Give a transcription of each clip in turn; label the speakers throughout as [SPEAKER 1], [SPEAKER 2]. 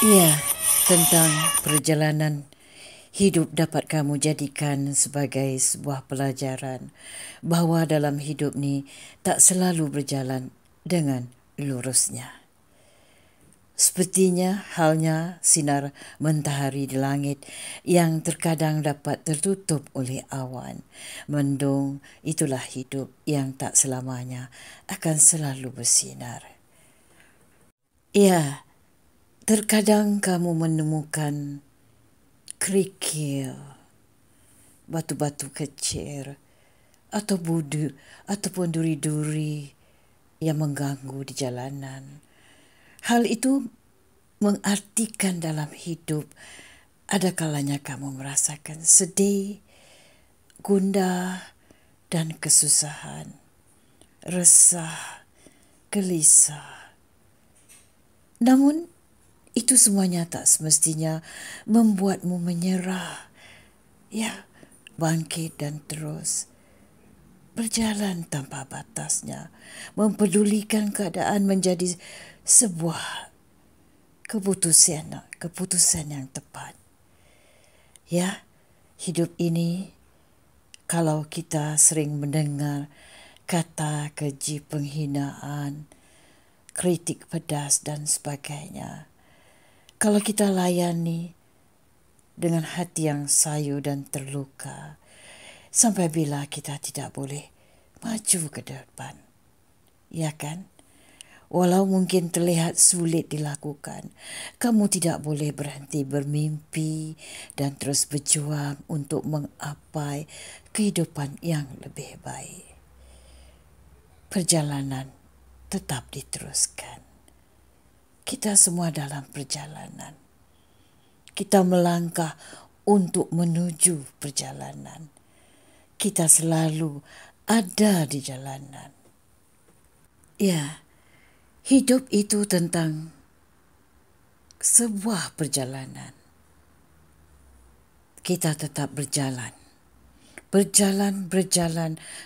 [SPEAKER 1] Ya, tentang perjalanan hidup dapat kamu jadikan sebagai sebuah pelajaran bahawa dalam hidup ni tak selalu berjalan dengan lurusnya. Sepertinya halnya sinar mentahari di langit yang terkadang dapat tertutup oleh awan. Mendung, itulah hidup yang tak selamanya akan selalu bersinar. Ya, terkadang kamu menemukan kerikil, batu-batu kecil ataupun duri-duri yang mengganggu di jalanan. Hal itu mengartikan dalam hidup ada kalanya kamu merasakan sedih, gundah dan kesusahan, resah, gelisah. Namun itu semuanya tak semestinya membuatmu menyerah. Ya, bangkit dan terus berjalan tanpa batasnya. Mempedulikan keadaan menjadi sebuah keputusan yang tepat. Ya, hidup ini kalau kita sering mendengar kata keji penghinaan, kritik pedas dan sebagainya. Kalau kita layani dengan hati yang sayu dan terluka, sampai bila kita tidak boleh maju ke depan. Ya kan? Walau mungkin terlihat sulit dilakukan, kamu tidak boleh berhenti bermimpi dan terus berjuang untuk mengapai kehidupan yang lebih baik. Perjalanan tetap diteruskan. Kita semua dalam perjalanan. Kita melangkah untuk menuju perjalanan. Kita selalu ada di jalanan. Ya, hidup itu tentang sebuah perjalanan. Kita tetap berjalan. Berjalan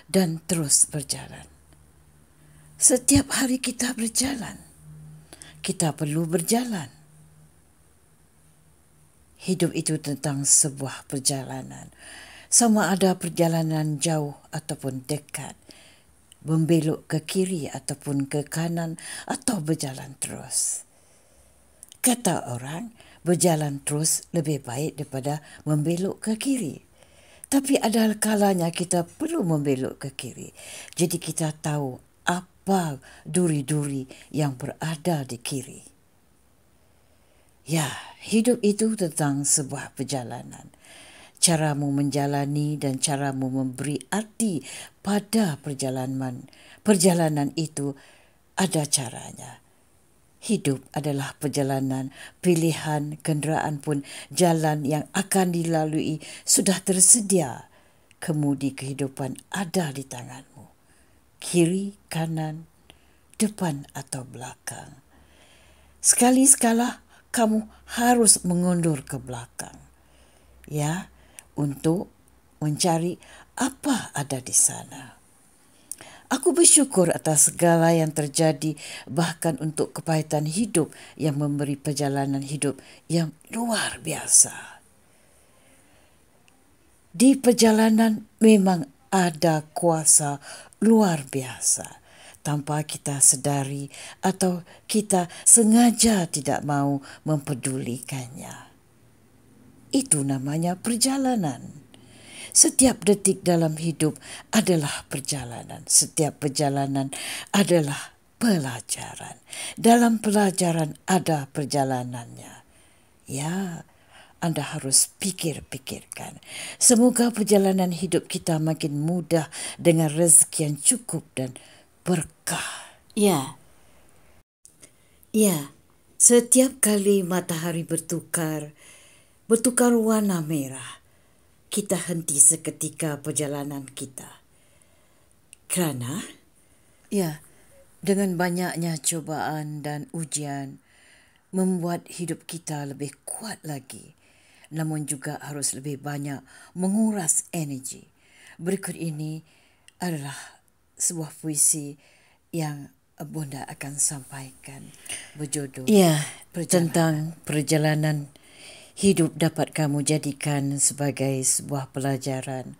[SPEAKER 1] dan terus berjalan. Setiap hari kita berjalan. Kita perlu berjalan. Hidup itu tentang sebuah perjalanan. Sama ada perjalanan jauh ataupun dekat. Membelok ke kiri ataupun ke kanan atau berjalan terus. Kata orang, berjalan terus lebih baik daripada membelok ke kiri. Tapi ada kalanya kita perlu membelok ke kiri. Jadi kita tahu apa duri-duri yang berada di kiri. Ya, hidup itu tentang sebuah perjalanan. Caramu menjalani dan caramu memberi arti pada perjalanan itu ada caranya. Hidup adalah perjalanan, pilihan kenderaan pun jalan yang akan dilalui sudah tersedia. Kemudi kehidupan ada di tanganmu. Kiri, kanan, depan atau belakang. Sekali-sekala kamu harus mengundur ke belakang. Ya, untuk mencari apa ada di sana. Aku bersyukur atas segala yang terjadi, bahkan untuk kepahitan hidup yang memberi perjalanan hidup yang luar biasa. Di perjalanan memang ada kuasa luar biasa tanpa kita sedari atau kita sengaja tidak mau mempedulikannya. Itu namanya perjalanan. Setiap detik dalam hidup adalah perjalanan. Setiap perjalanan adalah pelajaran. Dalam pelajaran ada perjalanannya. Ya, anda harus pikirkan. Semoga perjalanan hidup kita makin mudah dengan rezeki yang cukup dan berkah. Ya, setiap kali matahari bertukar warna merah, kita henti seketika perjalanan kita. Kerana, dengan banyaknya cubaan dan ujian, membuat hidup kita lebih kuat lagi. Namun juga harus lebih banyak menguras energi. Berikut ini adalah sebuah puisi yang Bonda akan sampaikan berjudul tentang perjalanan hidup dapat kamu jadikan sebagai sebuah pelajaran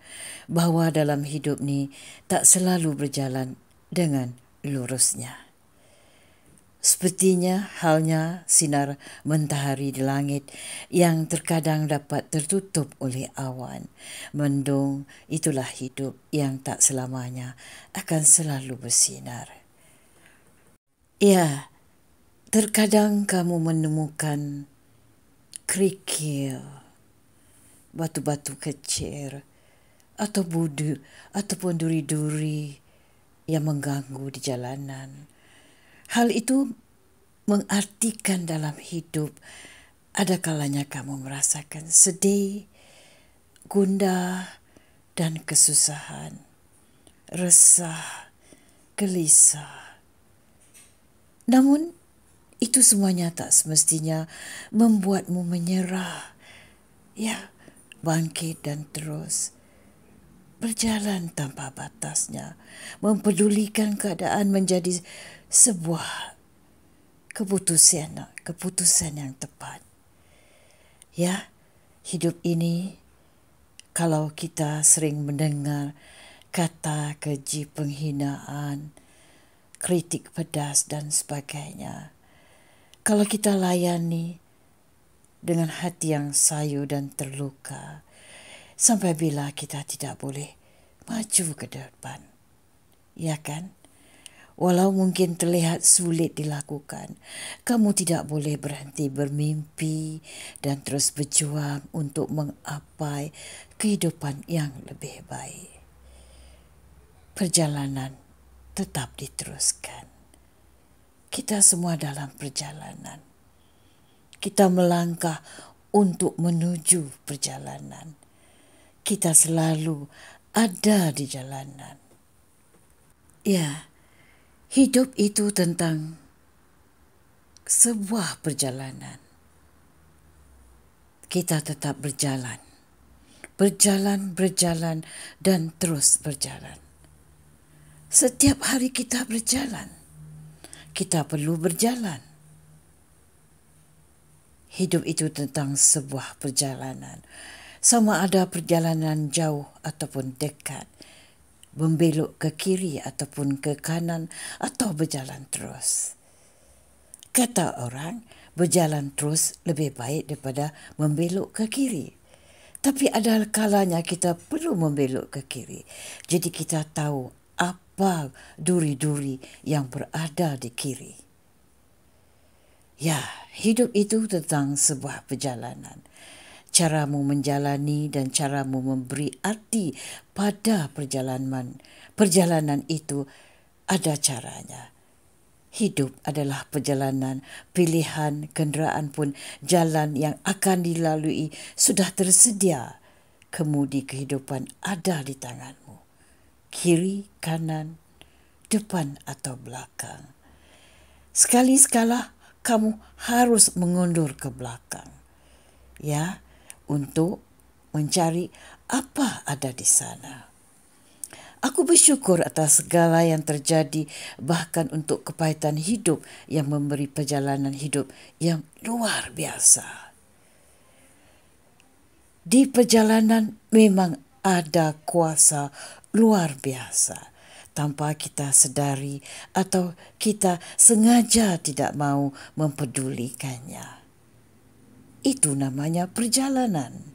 [SPEAKER 1] bahawa dalam hidup ni tak selalu berjalan dengan lurusnya. Sepertinya halnya sinar mentahari di langit yang terkadang dapat tertutup oleh awan. Mendung, itulah hidup yang tak selamanya akan selalu bersinar. Ya, terkadang kamu menemukan kerikil, batu-batu kecil ataupun duri-duri yang mengganggu di jalanan. Hal itu mengartikan dalam hidup ada kalanya kamu merasakan sedih, gundah dan kesusahan, resah, gelisah. Namun itu semuanya tak semestinya membuatmu menyerah. Ya, bangkit dan terus berjalan tanpa batasnya, mempedulikan keadaan menjadi sebuah keputusan yang tepat. Ya, hidup ini kalau kita sering mendengar kata keji penghinaan, kritik pedas dan sebagainya, kalau kita layani dengan hati yang sayu dan terluka, sampai bila kita tidak boleh maju ke depan. Ya kan? Walau mungkin terlihat sulit dilakukan, kamu tidak boleh berhenti bermimpi dan terus berjuang untuk mengapai kehidupan yang lebih baik. Perjalanan tetap diteruskan. Kita semua dalam perjalanan. Kita melangkah untuk menuju perjalanan. Kita selalu ada di jalanan. Ya, hidup itu tentang sebuah perjalanan. Kita tetap berjalan. Berjalan dan terus berjalan. Setiap hari kita berjalan. Kita perlu berjalan. Hidup itu tentang sebuah perjalanan. Sama ada perjalanan jauh ataupun dekat, membelok ke kiri ataupun ke kanan atau berjalan terus. Kata orang, berjalan terus lebih baik daripada membelok ke kiri. Tapi ada kalanya kita perlu membelok ke kiri. Jadi kita tahu apa duri-duri yang berada di kiri. Ya, hidup itu tentang sebuah perjalanan. Caramu menjalani dan caramu memberi arti pada perjalanan itu ada caranya. Hidup adalah perjalanan, pilihan kenderaan pun jalan yang akan dilalui sudah tersedia. Kemudi kehidupan ada di tanganmu. Kiri, kanan, depan atau belakang. Sekali-sekala kamu harus mengundur ke belakang. Ya, untuk mencari apa ada di sana. Aku bersyukur atas segala yang terjadi, bahkan untuk kepahitan hidup yang memberi perjalanan hidup yang luar biasa. Di perjalanan memang ada kuasa luar biasa tanpa kita sedari atau kita sengaja tidak mau mempedulikannya. Itu namanya perjalanan.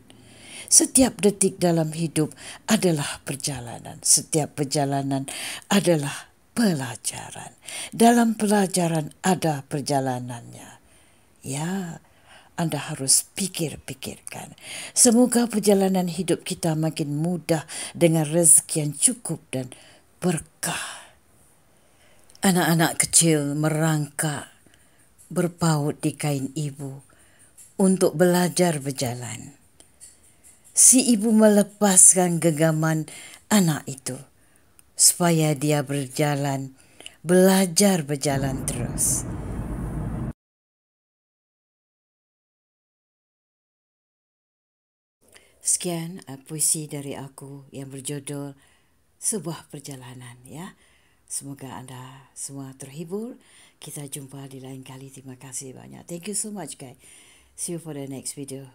[SPEAKER 1] Setiap detik dalam hidup adalah perjalanan. Setiap perjalanan adalah pelajaran. Dalam pelajaran ada perjalanannya. Ya, Anda harus pikirkan. Semoga perjalanan hidup kita makin mudah dengan rezeki yang cukup dan berkah. Anak-anak kecil merangkak berpaut di kain ibu untuk belajar berjalan. Si ibu melepaskan genggaman anak itu supaya dia belajar berjalan terus. Sekian puisi dari aku yang berjudul Sebuah Perjalanan, ya. Semoga anda semua terhibur. Kita jumpa di lain kali. Terima kasih banyak. Thank you so much, guys. See you for the next video.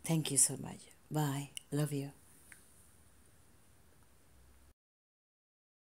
[SPEAKER 1] Thank you so much. Bye. Love you.